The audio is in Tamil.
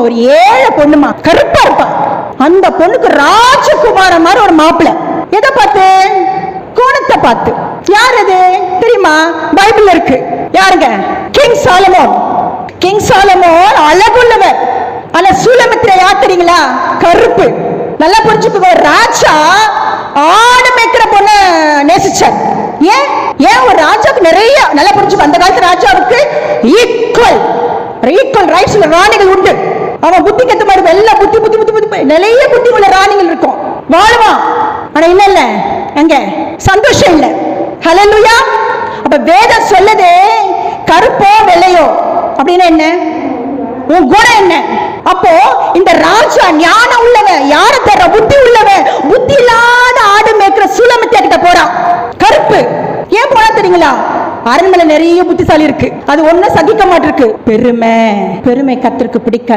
ஒரு ஏழை பொண்ணுமா, கருப்பா இருப்பா. அந்த பொண்ணுக்கு ராஜகுமாரன் மாதிரி ஒரு மாப்பிள்ளை. எதை பார்த்து? குணத்தை பார்த்து. யார் அது தெரியுமா? பைபிள் இருக்கு. யாருங்க? King Solomon. கிங் சாலமோன் அழகுள்ளவர். ஆனா சூலமித்திர யார் தெரியுங்களா? கருப்பு. நல்லா புரிஞ்சுக்கோ. ராஜா ஆடு மேய்க்கிற பொண்ண நேசிச்சார். ஏன்? ஒரு ராஜாவுக்கு நிறைய, நல்லா புரிஞ்சுக்கோ, அந்த காலத்து ராஜாவுக்கு ஈக்குவல் ரைட்ஸ் ராணிகள் உண்டு. அவன் புத்தி கத்த மாதிரி வெள்ள புத்தி புத்தி புத்தி புத்தி நிறைய புத்தி உள்ள ராணிகள் இருக்கும். வாழ்வான். ஆனா இல்ல எங்க சந்தோஷம் இல்ல. ஹல்லேலூயா. அப்ப வேதம் சொல்லுது, கருப்போ வெள்ளையோ அப்படின்னா என்ன? உன் குணம் என்ன? அப்போ இந்த ராஜா ஞானம் உள்ளவன், யார தர? புத்தி உள்ளவன். புத்தி இல்லாத ஆடு மேய்க்கிற சூலமித்தியா கிட்ட போறான். கருப்பு. ஏன் போனா தெரியுங்களா? அரண்மனை நிறைய புத்திசாலி இருக்கு, அது ஒன்னும் சகிக்க மாட்டிருக்கு. பெருமை கர்த்தருக்கு பிடிக்காது.